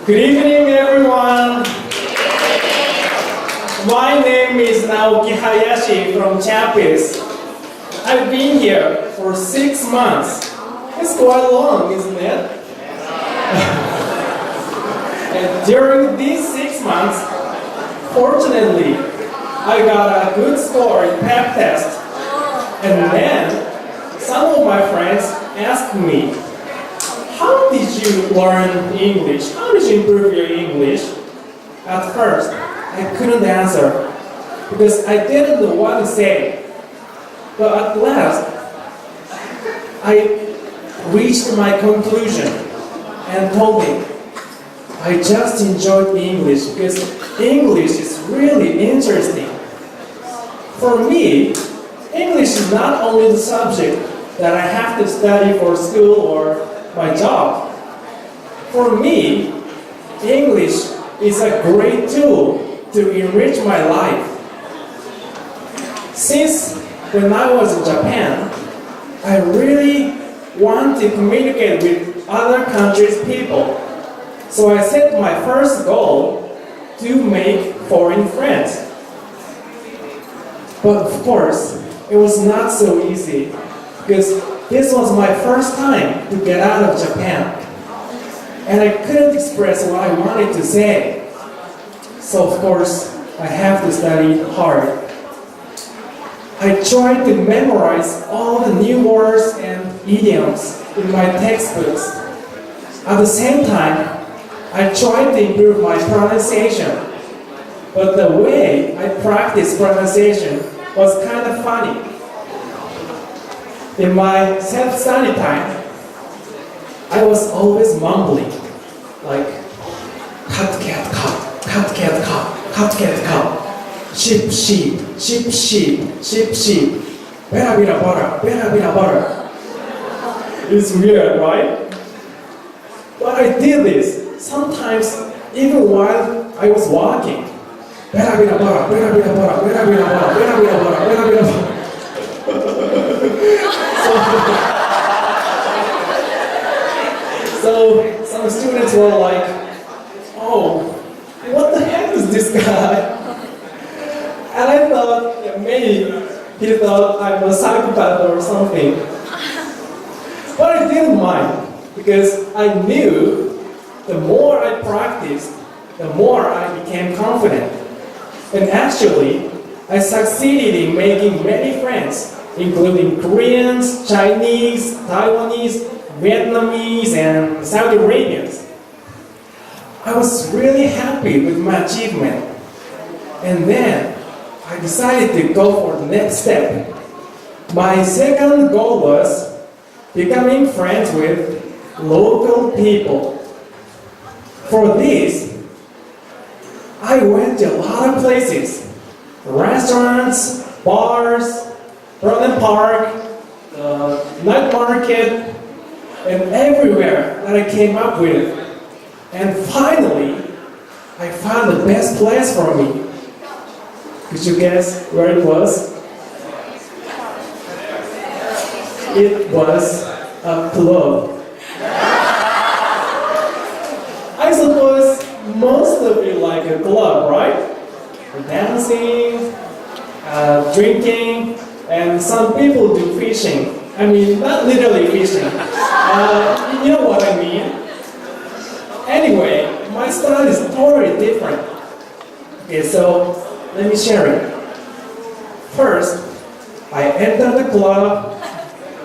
Good evening, everyone. My name is Naoki Hayashi from Chapis. I've been here for 6 months. It's quite long, isn't it? And during these 6 months, fortunately, I got a good score in PEP test. And then, some of my friends asked me, how did you learn English? How did you improve your English? At first, I couldn't answer because I didn't know what to say. But at last, I reached my conclusion and told him, I just enjoyed English because English is really interesting. For me, English is not only the subject that I have to study for school or my job. For me, English is a great tool to enrich my life. Since when I was in Japan, I really want to communicate with other countries' people. So I set my first goal to make foreign friends. But of course, it was not so easy because this was my first time to get out of Japan. And I couldn't express what I wanted to say. So of course, I have to study hard. I tried to memorize all the new words and idioms in my textbooks. At the same time, I tried to improve my pronunciation. But the way I practiced pronunciation was kind of funny. In my self-study time, I was always mumbling, like, cat, cat, cat, cat, cat, cat, cat, cat, cat, sheep, sheep, sheep, sheep, sheep, sheep, bera, bera, butter, bera, bera, butter. It's weird, right? But I did this sometimes even while I was walking. Bera, bera, butter, bera, bera, butter, bera, bera, butter, bera, bera, butter, bera, bera, butter. So some students were like, oh, what the heck is this guy? And I thought that maybe he thought I'm a psychopath or something. But I didn't mind because I knew the more I practiced, the more I became confident. And actually, I succeeded in making many friends, including Koreans, Chinese, Taiwanese, Vietnamese, and Saudi Arabians. I was really happy with my achievement. And then I decided to go for the next step. My second goal was becoming friends with local people. For this, I went to a lot of places. Restaurants, bars, Roland Park, night market, and everywhere that I came up with. And finally, I found the best place for me. Could you guess where it was? It was a club. I suppose most of you like a club, right? For dancing, drinking, and some people do fishing. I mean, not literally fishing. You know what I mean? Anyway, my style is totally different. Okay, so let me share it. First, I enter the club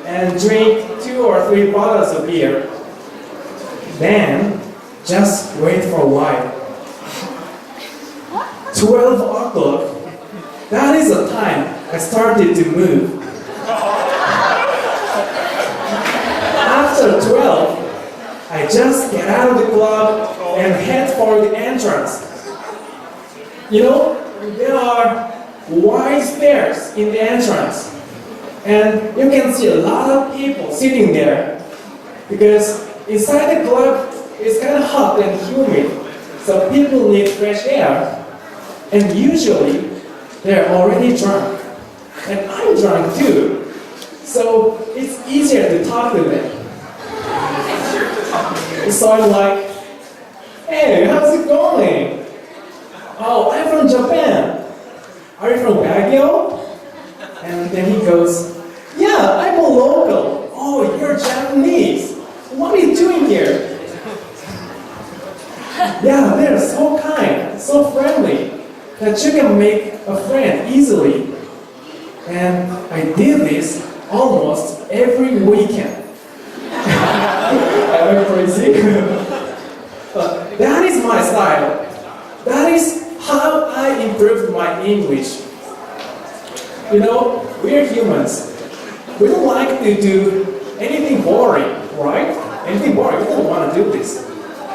and drink 2 or 3 bottles of beer. Then, just wait for a while. 12 o'clock, that is the time I started to move. After 12, I just get out of the club and head for the entrance. You know, there are wide stairs in the entrance. And you can see a lot of people sitting there. Because inside the club, it's kind of hot and humid. So people need fresh air. And usually, they're already drunk. And I'm drunk too. So it's easier to talk to them. So I'm like, hey, how's it going? Oh, I'm from Japan. Are you from Baguio? And then he goes, yeah, I'm a local. Oh, you're Japanese. What are you doing here? Yeah, they're so kind, so friendly, that you can make a friend easily. And I did this almost every weekend. Am I crazy? But that is my style. That is how I improved my English. You know, we're humans. We don't like to do anything boring, right? Anything boring, we don't want to do this.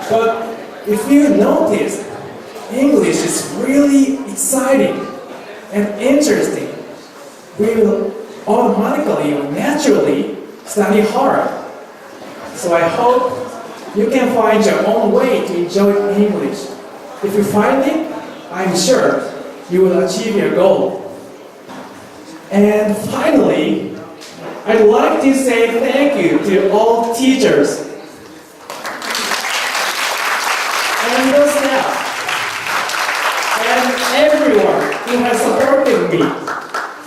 But if you notice, English is really exciting and interesting. We will automatically or naturally study hard. So I hope you can find your own way to enjoy English. If you find it, I'm sure you will achieve your goal. And finally, I'd like to say thank you to all teachers and the staff and everyone who has supported me.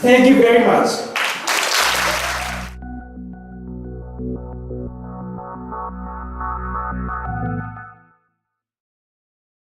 Thank you very much.